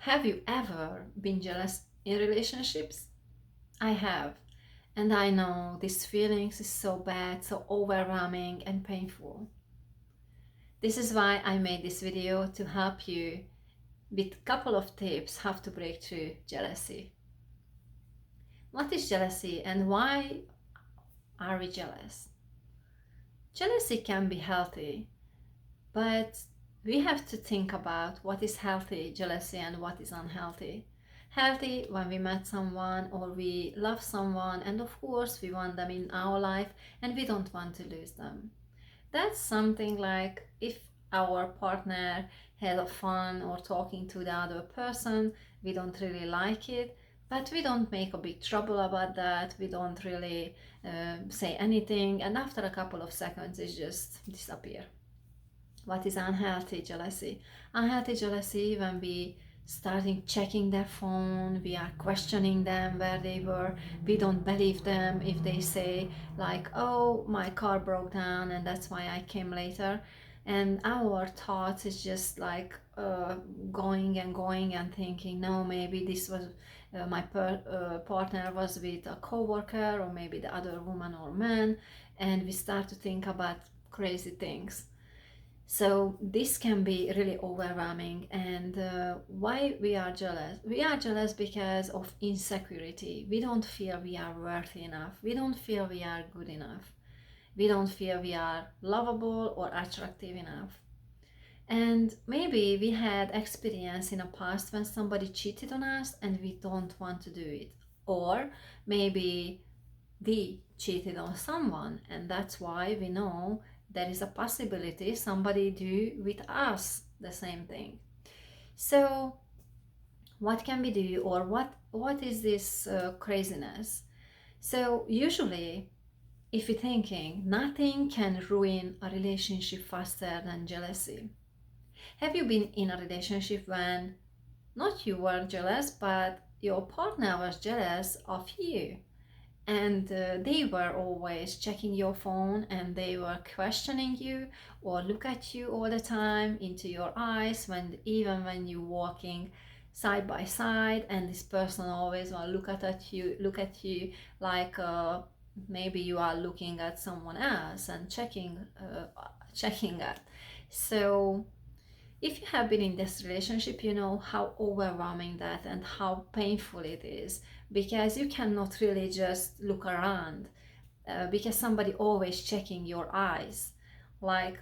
Have you ever been jealous in relationships? I have. And I know this feeling is so bad, so overwhelming and painful. This is why I made this video to help you with a couple of tips how to break through jealousy. What is jealousy and why are we jealous? Jealousy can be healthy, but we have to think about what is healthy jealousy and what is unhealthy. Healthy when we met someone or we love someone, and of course we want them in our life and we don't want to lose them. That's something like if our partner has a fun or talking to the other person, we don't really like it, but we don't make a big trouble about that. We don't really say anything, and after a couple of seconds, it just disappear. What is unhealthy jealousy? Unhealthy jealousy when we starting checking their phone, we are questioning them where they were, we don't believe them if they say like, oh, my car broke down and that's why I came later, and our thoughts is just like going and going and thinking, no, maybe this was my partner was with a co-worker or maybe the other woman or man, and we start to think about crazy things. So this can be really overwhelming. And why we are jealous? We are jealous because of insecurity. We don't feel we are worthy enough. We don't feel we are good enough. We don't feel we are lovable or attractive enough. And maybe we had experience in the past when somebody cheated on us and we don't want to do it. Or maybe we cheated on someone and that's why we know there is a possibility somebody do with us the same thing. So what can we do, or what is this craziness? So usually if you're thinking nothing can ruin a relationship faster than jealousy. Have you been in a relationship when not you were jealous but your partner was jealous of you, and they were always checking your phone and they were questioning you or look at you all the time into your eyes when even when you're walking side by side, and this person always will look at you like maybe you are looking at someone else and checking that. So if you have been in this relationship, you know how overwhelming that and how painful it is, because you cannot really just look around because somebody always checking your eyes like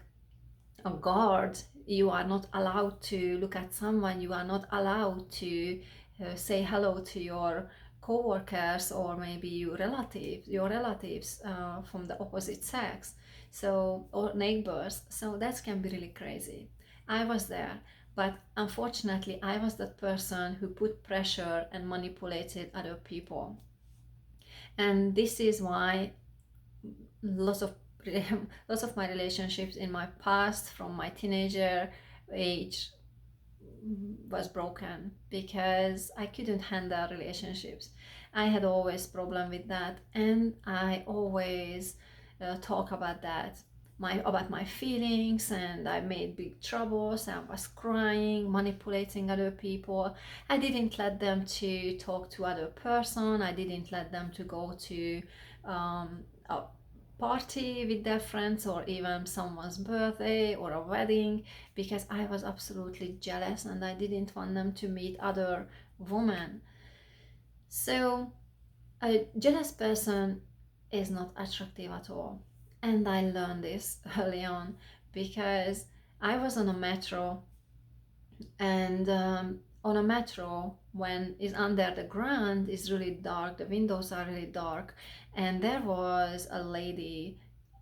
a guard. You are not allowed to look at someone, you are not allowed to say hello to your co-workers or maybe your relatives from the opposite sex, so, or neighbors. So that can be really crazy. I was there, but unfortunately I was that person who put pressure and manipulated other people. And this is why lots of lots of my relationships in my past from my teenager age was broken, because I couldn't handle relationships. I had always problem with that, and I always talk about that, my feelings, and I made big troubles. I was crying, manipulating other people. I didn't let them to talk to other person. I didn't let them to go to a party with their friends or even someone's birthday or a wedding, because I was absolutely jealous and I didn't want them to meet other women. So a jealous person is not attractive at all. And I learned this early on because I was on a metro, and on a metro when it's under the ground is really dark, the windows are really dark, and there was a lady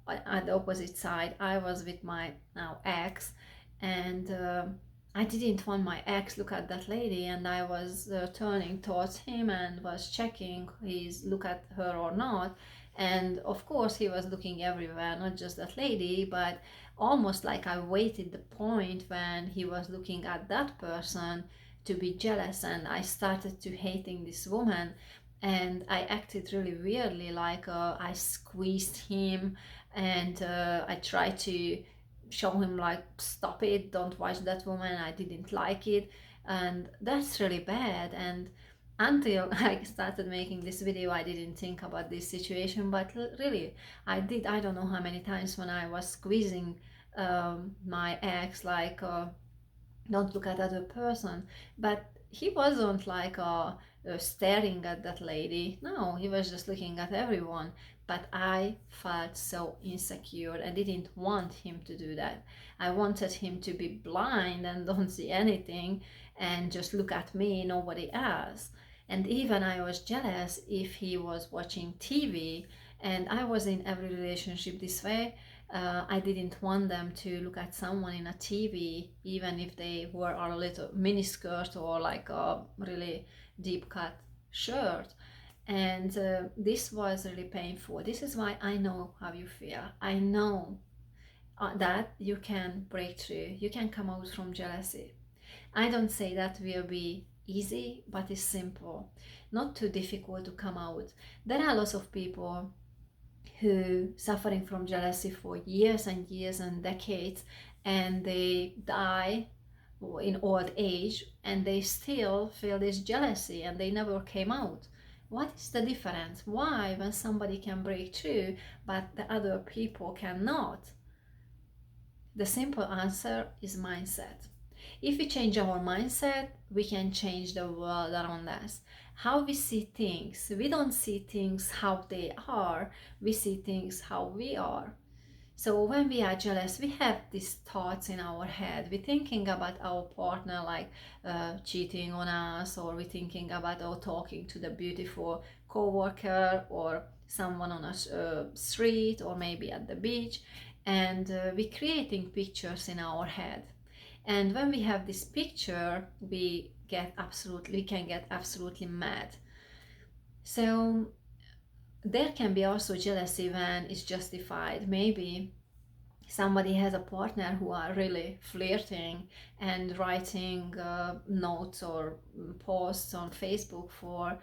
at the opposite side. I was with my now ex, and I didn't want my ex look at that lady, and I was turning towards him and was checking his look at her or not. And of course he was looking everywhere, not just that lady, but almost like I waited the point when he was looking at that person to be jealous, and I started to hating this woman. And I acted really weirdly, like I squeezed him, and I tried to show him like, stop it, don't watch that woman, I didn't like it. and that's really bad. And until I started making this video, I didn't think about this situation, but really I did. I don't know how many times when I was squeezing my ex, like don't look at other person, but he wasn't like staring at that lady. No, he was just looking at everyone. But I felt so insecure. I didn't want him to do that. I wanted him to be blind and don't see anything and just look at me, nobody else. And even I was jealous if he was watching TV, and I was in every relationship this way. I didn't want them to look at someone in a TV, even if they were a little miniskirt or like a really deep cut shirt. And this was really painful. This is why I know how you feel. I know that you can break through, you can come out from jealousy. I don't say that will be easy, but it's simple, not too difficult to come out. There are lots of people who suffering from jealousy for years and years and decades, and they die in old age and they still feel this jealousy and they never came out. What is the difference? Why when somebody can break through but the other people cannot? The simple answer is mindset. If we change our mindset, we can change the world around us. How we see things. We don't see things how they are, we see things how we are. So when we are jealous, we have these thoughts in our head. We're thinking about our partner like cheating on us, or we're thinking about talking to the beautiful coworker or someone on a street or maybe at the beach, and we're creating pictures in our head. And when we have this picture, we can get absolutely mad. So there can be also jealousy when it's justified. Maybe somebody has a partner who are really flirting and writing notes or posts on Facebook for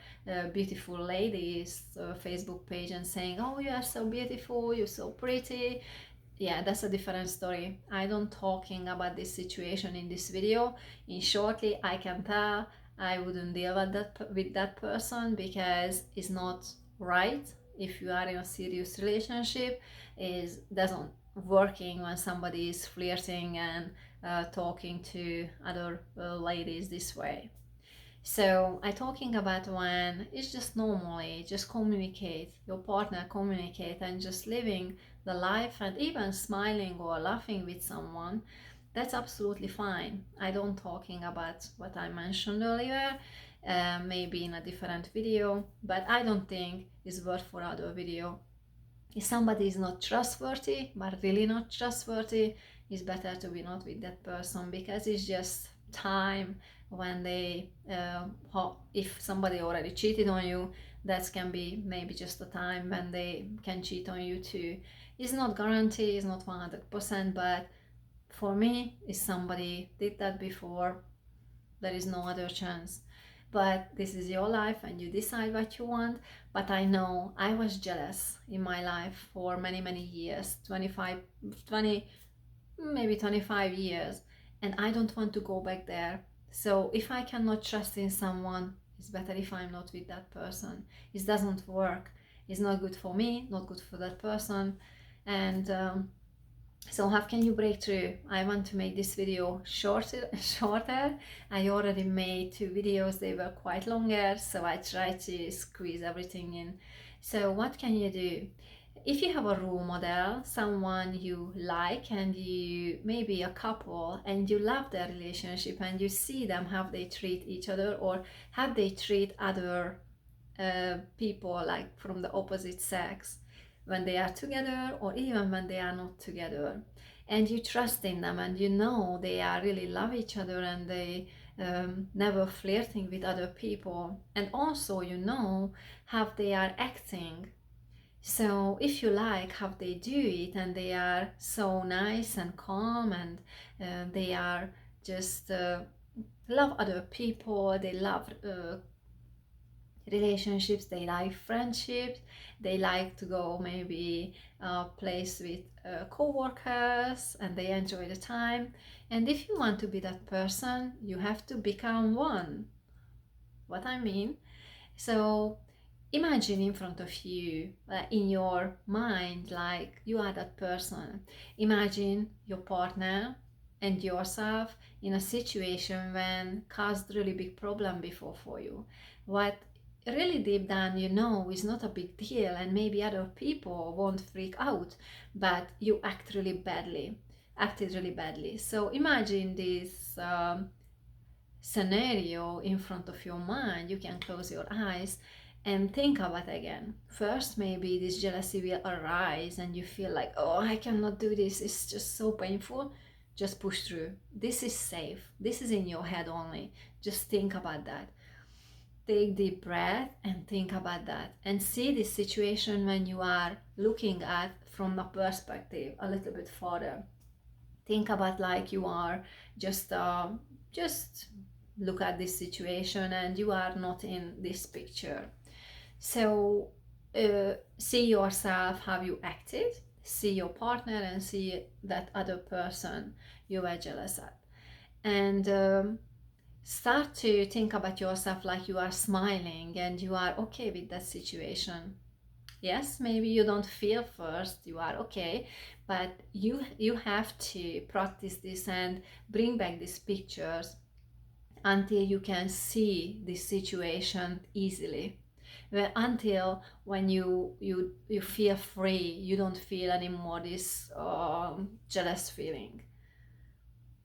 beautiful ladies Facebook page and saying, oh, you are so beautiful, you're so pretty. Yeah, that's a different story. I don't talking about this situation in this video. In shortly, I can tell I wouldn't deal with that person, because it's not right. If you are in a serious relationship, is doesn't working when somebody is flirting and talking to other ladies this way. So I talking about when it's just normally just communicate, your partner communicate and just living the life and even smiling or laughing with someone. That's absolutely fine. I don't talking about what I mentioned earlier, maybe in a different video, but I don't think it's worth for other video. If somebody is not trustworthy, but really not trustworthy, it's better to be not with that person, because it's just time when they if somebody already cheated on you, that can be maybe just a time when they can cheat on you too. It's not guaranteed, it's not 100%, but for me, if somebody did that before, there is no other chance. But this is your life and you decide what you want. But I know I was jealous in my life for many years, 20, maybe 25 years, and I don't want to go back there. So if I cannot trust in someone, it's better if I'm not with that person. It doesn't work. It's not good for me, not good for that person. And so how can you break through? I want to make this video shorter. I already made 2 videos, they were quite longer, so I tried to squeeze everything in. So what can you do? If you have a role model, someone you like, and you maybe a couple and you love their relationship and you see them how they treat each other or how they treat other people like from the opposite sex, when they are together or even when they are not together, and you trust in them and you know they are really love each other and they never flirting with other people, and also you know how they are acting. So if you like how they do it and they are so nice and calm and they are just love other people, they love relationships, they like friendships, they like to go maybe a place with co-workers, and they enjoy the time. And if you want to be that person, you have to become one. What I mean? So imagine in front of you, in your mind, like you are that person. Imagine your partner and yourself in a situation when caused really big problem before for you. What really deep down you know is not a big deal, and maybe other people won't freak out, but you acted really badly. So imagine this scenario in front of your mind. You can close your eyes and think about again. First, maybe this jealousy will arise and you feel like, oh, I cannot do this, it's just so painful. Just push through. This is safe. This is in your head only. Just think about that. Take deep breath and think about that, and see this situation when you are looking at from a perspective a little bit further. Think about like you are just look at this situation and you are not in this picture. So see yourself how you acted, see your partner, and see that other person you were jealous at, and start to think about yourself like you are smiling and you are okay with that situation. Yes, maybe you don't feel first, you are okay, but you have to practice this and bring back these pictures until you can see this situation easily. Until when you feel free, you don't feel anymore this jealous feeling.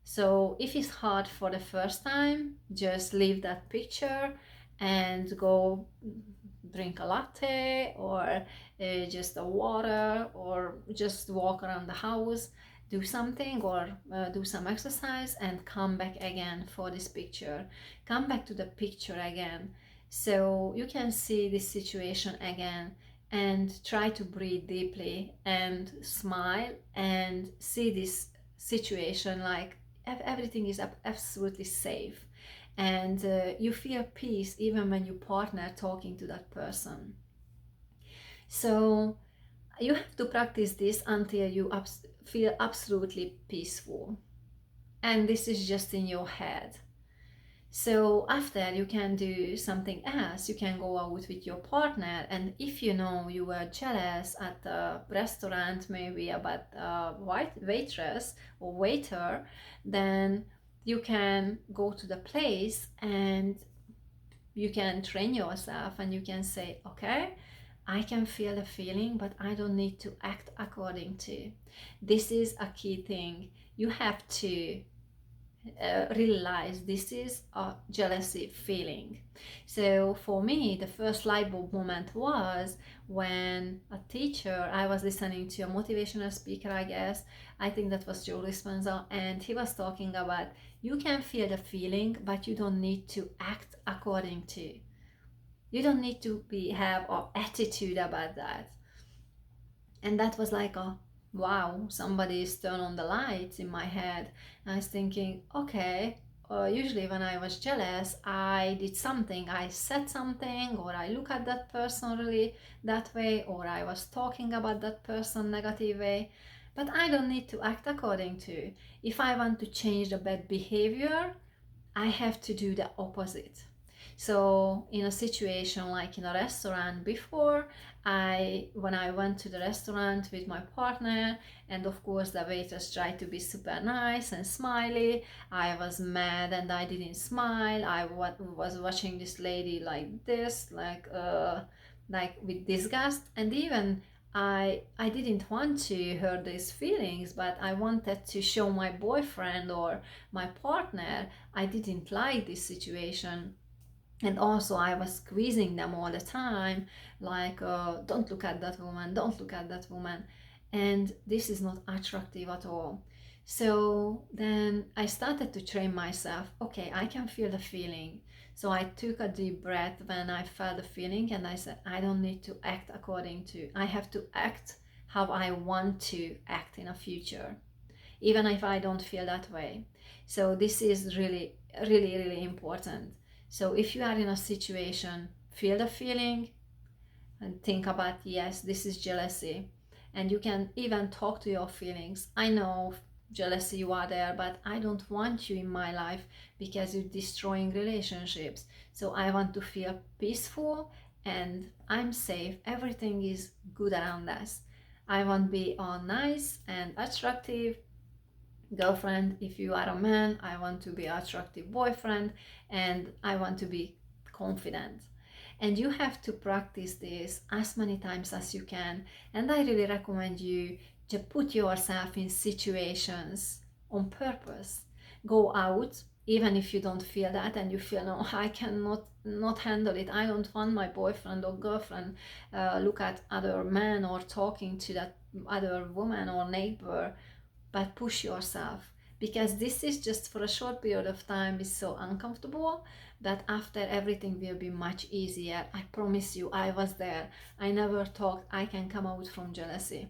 So if it's hard for the first time, just leave that picture and go drink a latte, or just a water, or just walk around the house, do something, or do some exercise, and come back again for this picture. Come back to the picture again so you can see this situation again, and try to breathe deeply and smile and see this situation like everything is absolutely safe, and you feel peace even when you partner talking to that person. So you have to practice this until you feel absolutely peaceful, and this is just in your head. So after, you can do something else. You can go out with your partner, and if you know you were jealous at a restaurant maybe about a waitress or waiter, then you can go to the place and you can train yourself and you can say, okay, I can feel the feeling, but I don't need to act according to. This is a key thing. You have to realize this is a jealousy feeling. So for me, the first light bulb moment was when a teacher, I was listening to a motivational speaker, I guess, I think that was Joe Dispenza, and he was talking about you can feel the feeling, but you don't need to act according to. You don't need to have an attitude about that. And that was like a wow, somebody's turned on the lights in my head. I was thinking, okay, usually when I was jealous, I did something, I said something, or I look at that person really that way, or I was talking about that person negative way. But I don't need to act according to. If I want to change the bad behavior, I have to do the opposite. So in a situation like in a restaurant before, when I went to the restaurant with my partner, and of course the waitress tried to be super nice and smiley, I was mad and I didn't smile. I was watching this lady like this, like with disgust, and even I didn't want to hurt these feelings, but I wanted to show my boyfriend or my partner I didn't like this situation. And also I was squeezing them all the time, like don't look at that woman, don't look at that woman, and this is not attractive at all. So then I started to train myself, okay, I can feel the feeling. So I took a deep breath when I felt the feeling, and I said, I don't need to act according to, I have to act how I want to act in a future, even if I don't feel that way. So this is really, really, really important. So if you are in a situation feel the feeling and think about, yes, this is jealousy. And you can even talk to your feelings. I know jealousy, you are there, but I don't want you in my life because you're destroying relationships. So I want to feel peaceful and I'm safe. Everything is good around us. I want to be all nice and attractive girlfriend. If you are a man, I want to be an attractive boyfriend, and I want to be confident. And you have to practice this as many times as you can. And I really recommend you to put yourself in situations on purpose. Go out even if you don't feel that and you feel, no, I cannot not handle it, I don't want my boyfriend or girlfriend look at other men or talking to that other woman or neighbor. But push yourself, because this is just for a short period of time, is so uncomfortable that after everything will be much easier. I promise you, I was there. I never thought I can come out from jealousy.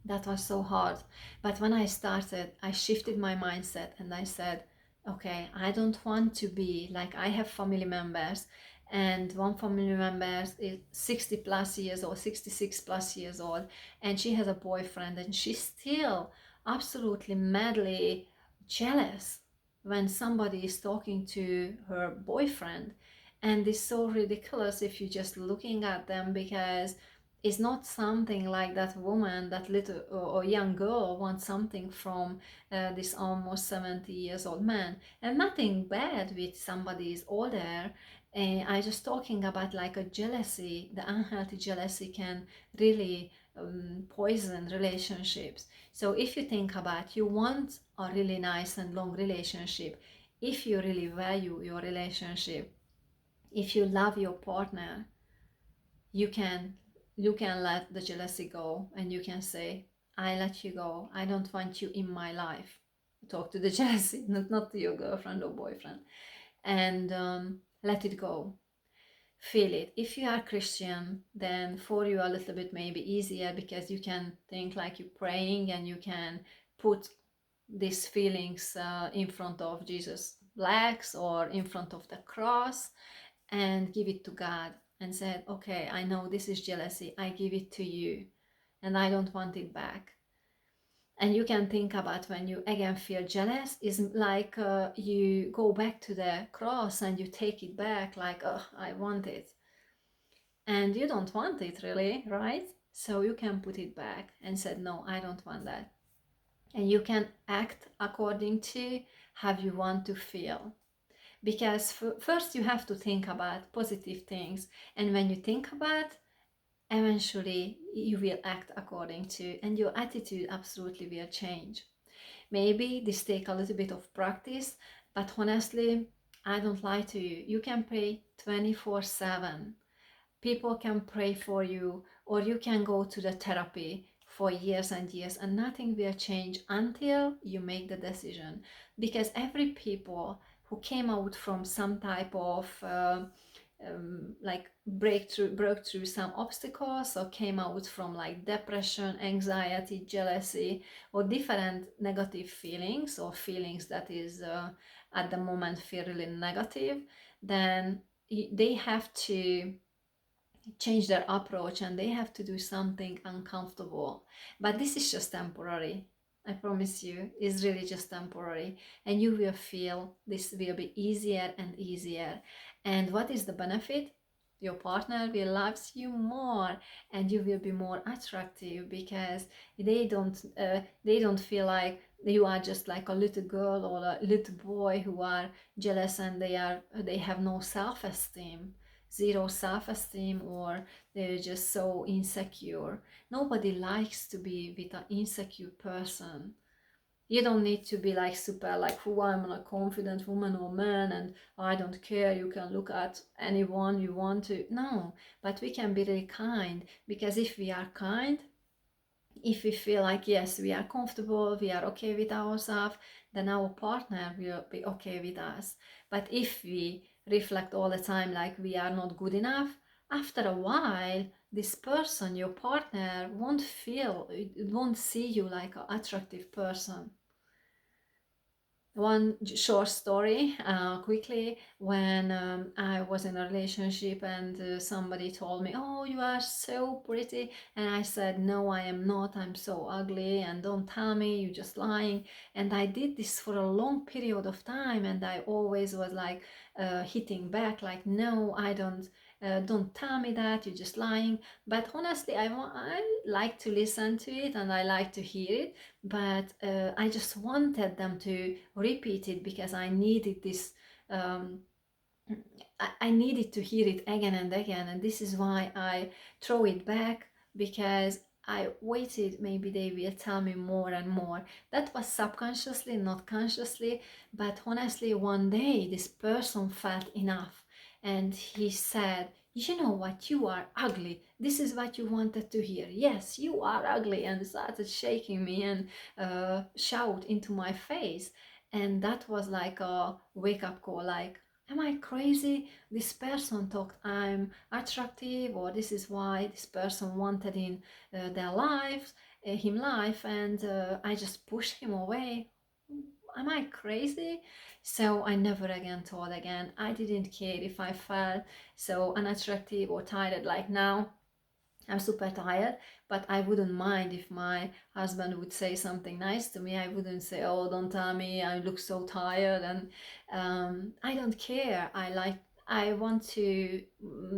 That was so hard. But when I started, I shifted my mindset and I said, okay, I don't want to be like, I have family members, and one family member is 60 plus years old, 66 plus years old, and she has a boyfriend, and she's still absolutely madly jealous when somebody is talking to her boyfriend. And it's so ridiculous if you're just looking at them, because it's not something like that woman, that little or young girl wants something from this almost 70 years old man. And nothing bad with somebody is older. I just talking about like a jealousy. The unhealthy jealousy can really poison relationships. So if you think about, you want a really nice and long relationship, if you really value your relationship, if you love your partner, you can let the jealousy go, and you can say, I let you go, I don't want you in my life. Talk to the jealousy, not to your girlfriend or boyfriend, and let it go. Feel it. If you are Christian, then for you a little bit maybe easier, because you can think like you're praying and you can put these feelings in front of Jesus' legs or in front of the cross, and give it to God and said, okay, I know this is jealousy, I give it to you and I don't want it back. And you can think about, when you again feel jealous, is like you go back to the cross and you take it back, like, oh, I want it. And you don't want it really, right? So you can put it back and said, no, I don't want that. And you can act according to how you want to feel. Because first you have to think about positive things, and when you think about, eventually you will act according to, and your attitude absolutely will change. Maybe this take a little bit of practice, but honestly, I don't lie to you, you can pray 24/7. People can pray for you, or you can go to the therapy for years and years, and nothing will change until you make the decision. Because every people who came out from some type of like broke through some obstacles, or came out from like depression, anxiety, jealousy, or different negative feelings, or feelings that is at the moment feel really negative, then they have to change their approach, and they have to do something uncomfortable. But this is just temporary. I promise you, it's really just temporary, and you will feel this will be easier and easier. And what is the benefit? Your partner will love you more, and you will be more attractive, because they don't feel like you are just like a little girl or a little boy who are jealous, and they have no self-esteem, zero self-esteem, or they're just so insecure. Nobody likes to be with an insecure person. You don't need to be like super like, who, I'm a confident woman or man and I don't care, you can look at anyone you want to. No, but we can be really kind, because if we are kind, if we feel like, yes, we are comfortable, we are okay with ourselves, then our partner will be okay with us. But if we reflect all the time like we are not good enough, after a while, this person, your partner, won't see you like an attractive person. One short story quickly. When I was in a relationship and somebody told me, oh, you are so pretty, and I said, no, I am not, I'm so ugly, and don't tell me, you're just lying. And I did this for a long period of time, and I always was like hitting back, like, no, I don't tell me that, you're just lying. But honestly, I like to listen to it and I like to hear it, but I just wanted them to repeat it because I needed this. Um, I needed to hear it again and again, and this is why I throw it back, because I waited. Maybe they will tell me more and more. That was subconsciously, not consciously, but honestly, one day this person felt enough, and he said, you know what, you are ugly. This is what you wanted to hear. Yes, you are ugly, and started shaking me and shout into my face. And that was like a wake up call, like, am I crazy? This person thought I'm attractive, or this is why this person wanted in their lives, him life, and I just pushed him away. Am I crazy? So I never again thought again. I didn't care if I felt so unattractive or tired like now. I'm super tired, but I wouldn't mind if my husband would say something nice to me. I wouldn't say, "Oh, don't tell me, I look so tired," and I don't care. I want to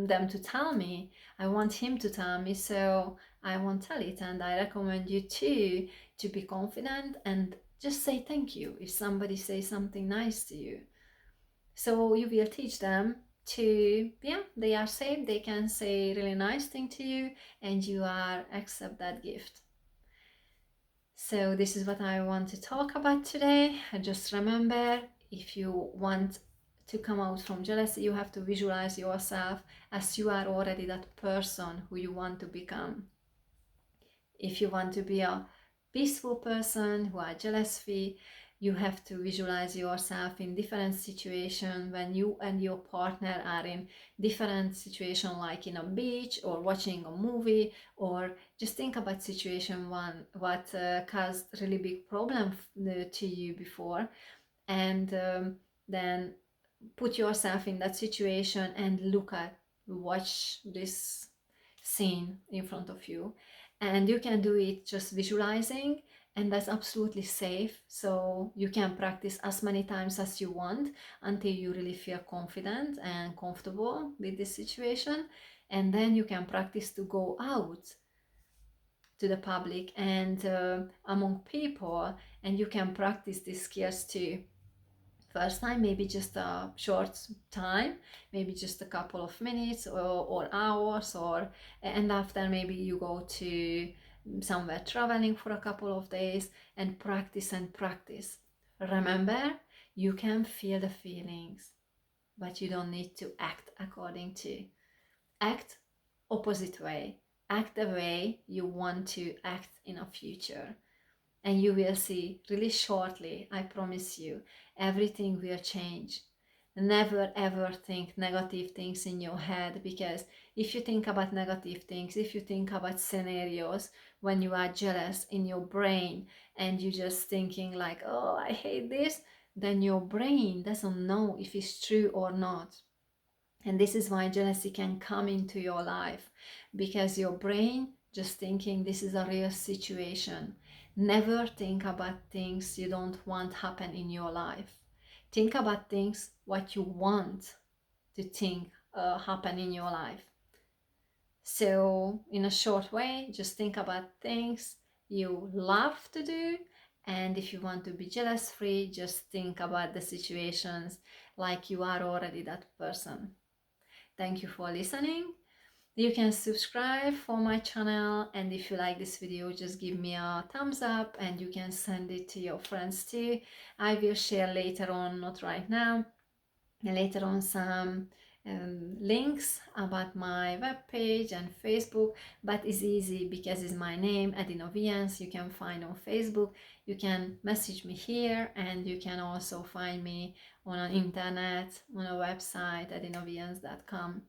them to tell me. I want him to tell me, so I won't tell it. And I recommend you too to be confident and just say thank you if somebody says something nice to you. So you will teach them to, yeah, they are safe, they can say really nice thing to you, and you are accept that gift. So this is what I want to talk about today. Just remember, if you want to come out from jealousy, you have to visualize yourself as you are already that person who you want to become. If you want to be a peaceful person who are jealous free, you have to visualize yourself in different situations when you and your partner are in different situation, like in a beach or watching a movie, or just think about situation one what caused really big problem to you before, and then put yourself in that situation and watch this scene in front of you. And you can do it just visualizing, and that's absolutely safe. So you can practice as many times as you want until you really feel confident and comfortable with this situation. And then you can practice to go out to the public and among people, and you can practice these skills too. First time maybe just a short time, maybe just a couple of minutes or hours, or and after maybe you go to somewhere traveling for a couple of days and practice. Remember, you can feel the feelings, but you don't need to act according to. Act opposite way. Act the way you want to act in a future, and you will see really shortly, I promise you, everything will change. Never ever think negative things in your head, because if you think about negative things, if you think about scenarios when you are jealous in your brain and you just thinking like, oh, I hate this, then your brain doesn't know if it's true or not. And this is why jealousy can come into your life, because your brain just thinking this is a real situation. Never think about things you don't want happen in your life. Think about things what you want to think happen in your life. So in a short way, just think about things you love to do, and if you want to be jealous free, just think about the situations like you are already that person. Thank you for listening. You can subscribe for my channel, and if you like this video, just give me a thumbs up, and you can send it to your friends too. I will share later on, not right now, later on some links about my webpage and Facebook, but it's easy because it's my name, Adinovians. You can find on Facebook, you can message me here, and you can also find me on an internet, on a website, adinovians.com.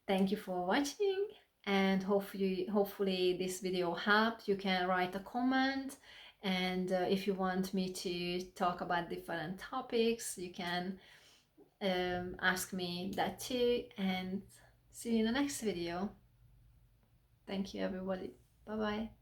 Thank you for watching, and hopefully this video helped. You can write a comment And if you want me to talk about different topics, you can ask me that too. And see you in the next video. Thank you, everybody. Bye bye.